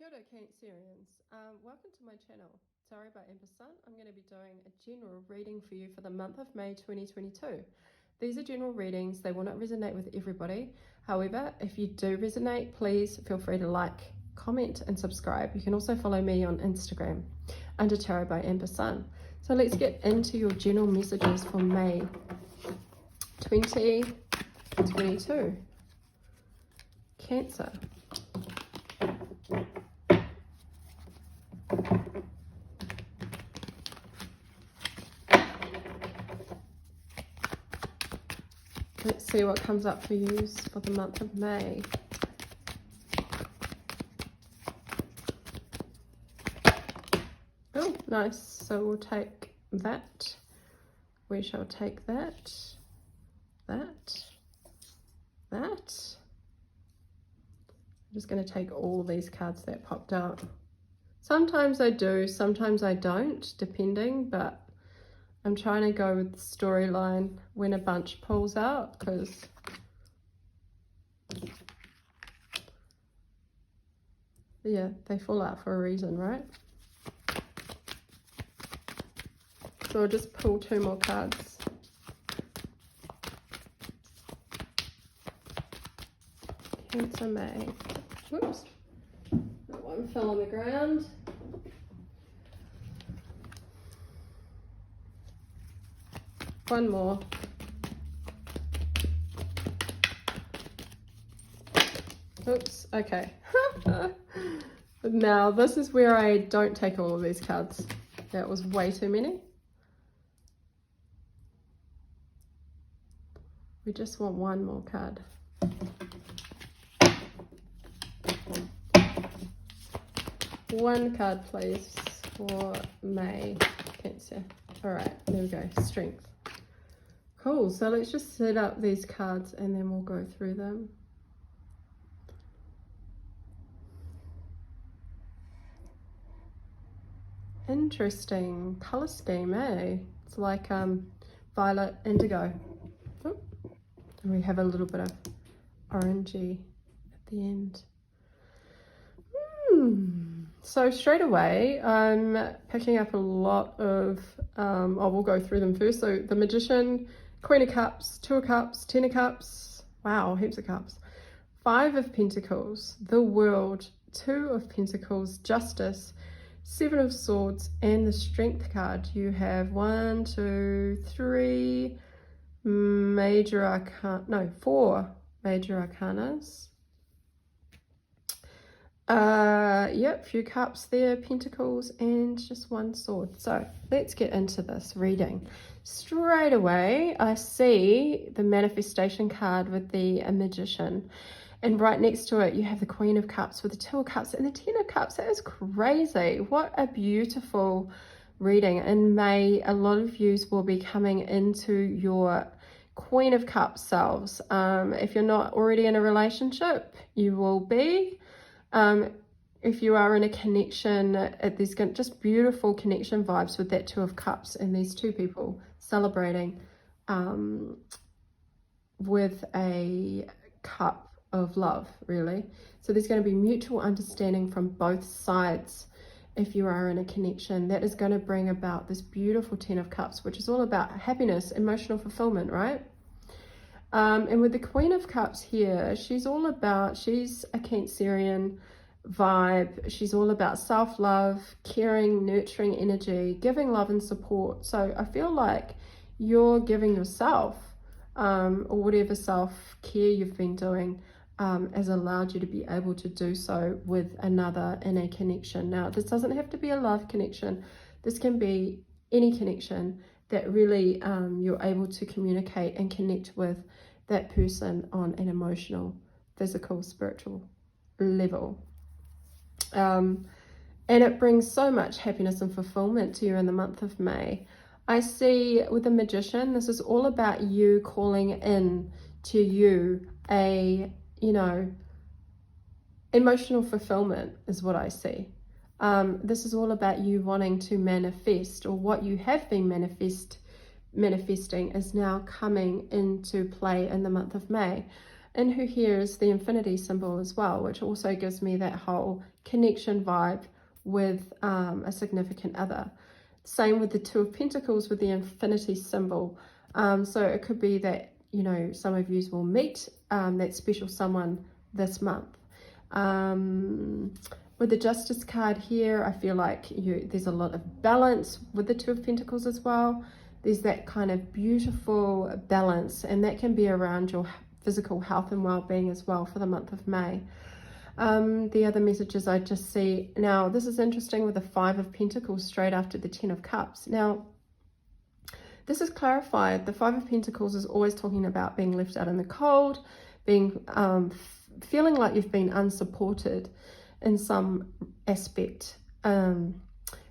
Kia ora, Cancerians. Welcome to my channel, Tarot by Ember Sun. I'm going to be doing a general reading for you for the month of May 2022. These are general readings. They will not resonate with everybody. However, if you do resonate, please feel free to like, comment and subscribe. You can also follow me on Instagram under Tarot by Ember Sun. So let's get into your general messages for May 2022. Cancer. Let's see what comes up for you for the month of May. Oh, nice. So we'll take that. We shall take that. That. I'm just going to take all these cards that popped out. Sometimes I do, sometimes I don't, depending, but I'm trying to go with the storyline when a bunch pulls out, because yeah, they fall out for a reason, right? So I'll just pull two more cards. Cancer May. Whoops. That one fell on the ground. One more. Oops, okay. Now this is where I don't take all of these cards. That was way too many. We just want one more card. One card please for May, Cancer. All right, there we go, Strength. Cool, so let's just set up these cards and then we'll go through them. Interesting color scheme, eh? It's like violet, indigo. Oh, and we have a little bit of orangey at the end. So straight away, I'm picking up a lot of, we'll go through them first. So the Magician, Queen of Cups, Two of Cups, Ten of Cups, wow, heaps of cups. Five of Pentacles, the World, Two of Pentacles, Justice, Seven of Swords, and the Strength card. You have 1, 2, 3 major arcana, no, 4 major arcanas. Yep, few cups there, pentacles, and just one sword. So let's get into this reading. Straight away, I see the manifestation card with the Magician. And right next to it, you have the Queen of Cups with the Two of Cups and the Ten of Cups. That is crazy. What a beautiful reading. In May, a lot of yous will be coming into your Queen of Cups selves. If you're not already in a relationship, you will be. If you are in a connection, there's just beautiful connection vibes with that Two of Cups and these two people celebrating with a cup of love, really. So there's going to be mutual understanding from both sides if you are in a connection. That is going to bring about this beautiful Ten of Cups, which is all about happiness, emotional fulfillment, right? And with the Queen of Cups here, she's a Cancerian vibe. She's all about self-love, caring, nurturing energy, giving love and support. So I feel like you're giving yourself, or whatever self-care you've been doing, has allowed you to be able to do so with another in a connection. Now, this doesn't have to be a love connection. This can be any connection that really you're able to communicate and connect with that person on an emotional, physical, spiritual level. And it brings so much happiness and fulfillment to you in the month of May. I see with the Magician, this is all about you calling in to you emotional fulfillment is what I see. This is all about you wanting to manifest, or what you have been manifesting is now coming into play in the month of May. in her hair is the infinity symbol as well, which also gives me that whole connection vibe with a significant other. Same with the Two of Pentacles with the infinity symbol. So it could be that, you know, some of you will meet that special someone this month. With the Justice card here, I feel like there's a lot of balance with the Two of Pentacles as well. There's that kind of beautiful balance, and that can be around your physical health and well-being as well for the month of May. The other messages I just see now, this is interesting with the Five of Pentacles straight after the Ten of Cups. Now, this is clarified. The Five of Pentacles is always talking about being left out in the cold, being feeling like you've been unsupported in some aspect,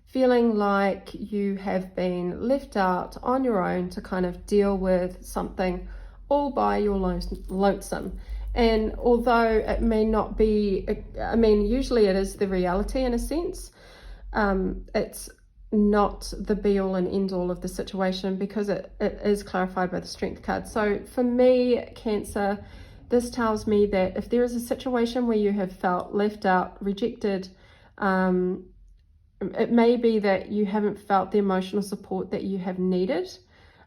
feeling like you have been left out on your own to kind of deal with something all by your lonesome. And although it may not be, I mean, usually it is the reality in a sense, it's not the be all and end all of the situation, because it is clarified by the Strength card. So for me, Cancer, this tells me that if there is a situation where you have felt left out, rejected, it may be that you haven't felt the emotional support that you have needed.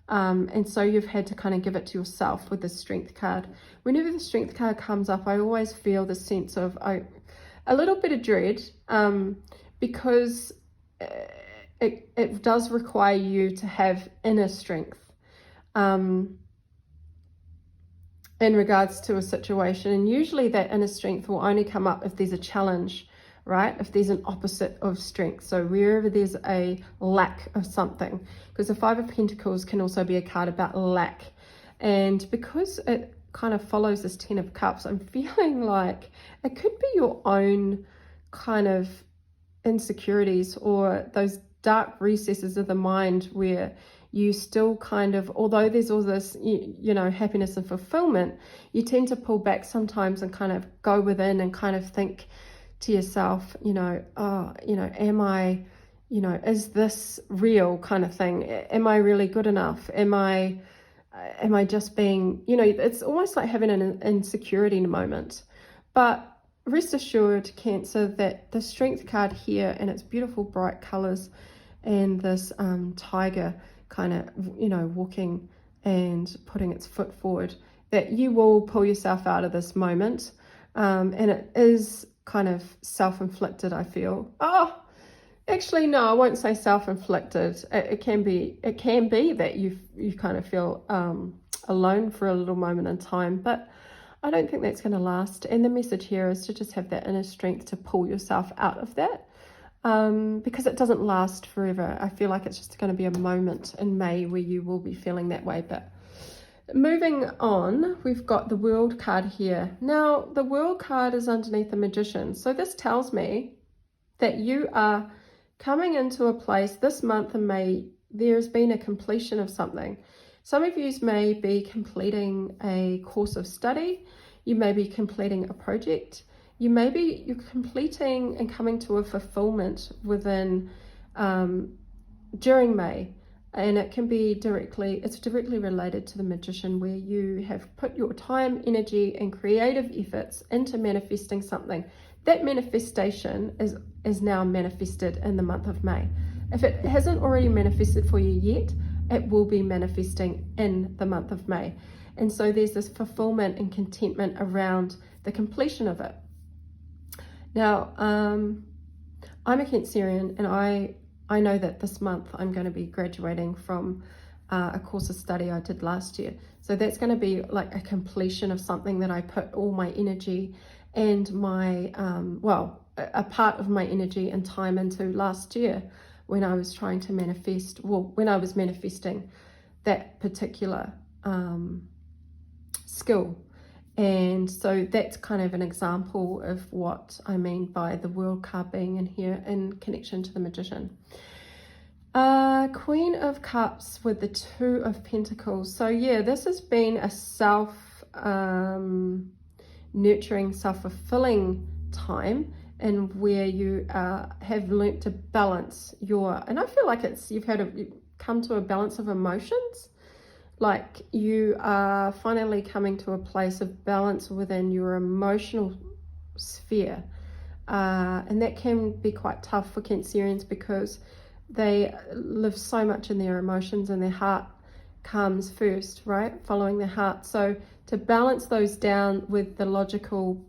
And so you've had to kind of give it to yourself with the Strength card. Whenever the Strength card comes up, I always feel the sense of a little bit of dread, because it does require you to have inner strength in regards to a situation. And usually that inner strength will only come up if there's a challenge, right? If there's an opposite of strength. So wherever there's a lack of something, because the Five of Pentacles can also be a card about lack. And because it kind of follows this Ten of Cups, I'm feeling like it could be your own kind of insecurities or those dark recesses of the mind where you still kind of, although there's all this, you know, happiness and fulfillment, you tend to pull back sometimes and kind of go within and kind of think to yourself, you know, oh, you know, am I, you know, is this real kind of thing? Am I really good enough? Am I just being, you know, it's almost like having an insecurity moment. But rest assured, Cancer, that the Strength card here and its beautiful bright colors and this tiger kind of, you know, walking and putting its foot forward, that you will pull yourself out of this moment. And it is kind of self-inflicted, I feel. Oh, actually, no, I won't say self-inflicted. It can be that you kind of feel alone for a little moment in time, but I don't think that's going to last. And the message here is to just have that inner strength to pull yourself out of that, because it doesn't last forever. I feel like it's just going to be a moment in May where you will be feeling that way. But moving on, we've got the World card here. Now, the World card is underneath the Magician. So this tells me that you are coming into a place this month in May. There's been a completion of something. Some of you may be completing a course of study. You may be completing a project. You're completing and coming to a fulfillment within during May. And it can be it's directly related to the Magician, where you have put your time, energy, and creative efforts into manifesting something. That manifestation is now manifested in the month of May. If it hasn't already manifested for you yet, it will be manifesting in the month of May. And so there's this fulfillment and contentment around the completion of it. Now, I'm a Cancerian, and I know that this month I'm going to be graduating from a course of study I did last year. So that's going to be like a completion of something that I put all my energy and my, a part of my energy and time into last year when I was trying to when I was manifesting that particular skill. And so that's kind of an example of what I mean by the World card being in here in connection to the Magician. Queen of Cups with the Two of Pentacles. So yeah, this has been a nurturing, self-fulfilling time, and where you have learnt to balance and I feel like you've come to a balance of emotions. like you are finally coming to a place of balance within your emotional sphere. And that can be quite tough for Cancerians because they live so much in their emotions and their heart comes first, right? Following their heart. So to balance those down with the logical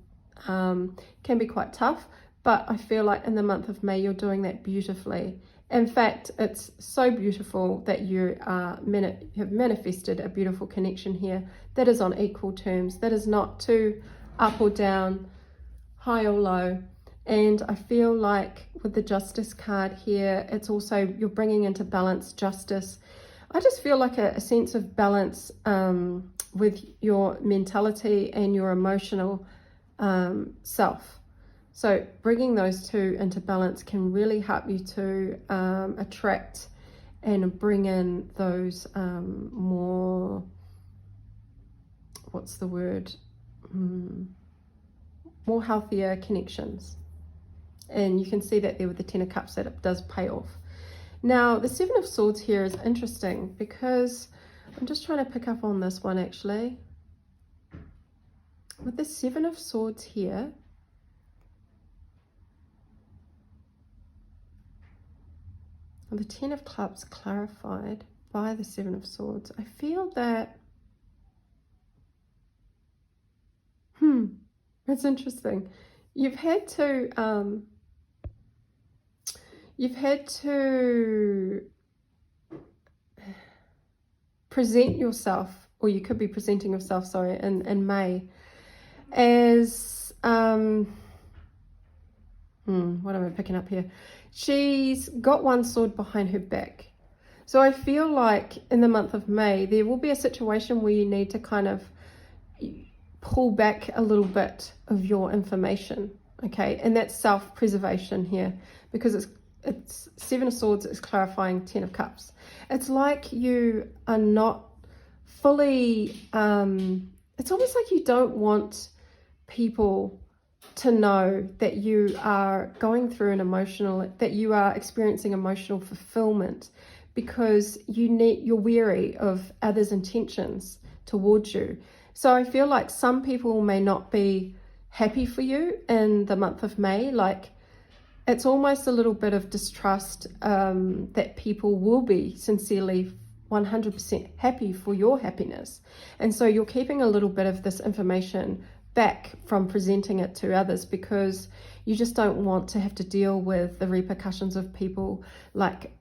can be quite tough. But I feel like in the month of May, you're doing that beautifully. In fact, it's so beautiful that you have manifested a beautiful connection here that is on equal terms, that is not too up or down, high or low. And I feel like with the Justice card here, it's also, you're bringing into balance justice. I just feel like a sense of balance with your mentality and your emotional self. So bringing those two into balance can really help you to attract and bring in those more, what's the word, more healthier connections. And you can see that there with the Ten of Cups that it does pay off. Now, the Seven of Swords here is interesting because I'm just trying to pick up on this one actually. With the Seven of Swords here, and the Ten of Clubs clarified by the Seven of Swords, I feel that, it's interesting. You've had to present yourself, or you could be presenting yourself, sorry, in May as, what am I picking up here? She's got one sword behind her back. So I feel like in the month of May, there will be a situation where you need to kind of pull back a little bit of your information, okay? And that's self-preservation here, because it's Seven of Swords is clarifying Ten of Cups. It's like you are not fully, it's almost like you don't want people to know that you are going through that you are experiencing emotional fulfillment, because you're wary of others' intentions towards you. So I feel like some people may not be happy for you in the month of May. Like, it's almost a little bit of distrust that people will be sincerely 100% happy for your happiness. And so you're keeping a little bit of this information back from presenting it to others, because you just don't want to have to deal with the repercussions of people, like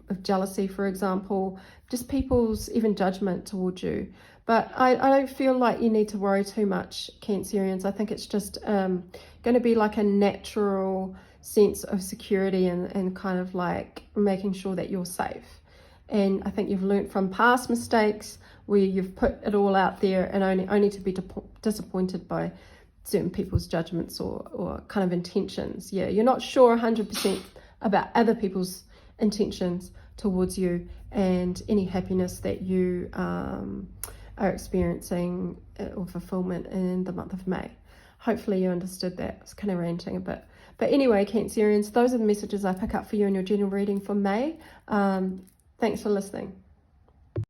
of jealousy, for example, just people's even judgment towards you. But I don't feel like you need to worry too much, Cancerians. I think it's just going to be like a natural sense of security and kind of like making sure that you're safe. And I think you've learned from past mistakes where you've put it all out there and only to be disappointed by certain people's judgments or kind of intentions. Yeah, you're not sure 100% about other people's intentions towards you and any happiness that you are experiencing or fulfillment in the month of May. Hopefully you understood that. I was kind of ranting a bit. But anyway, Cancerians, those are the messages I pick up for you in your general reading for May. Thanks for listening.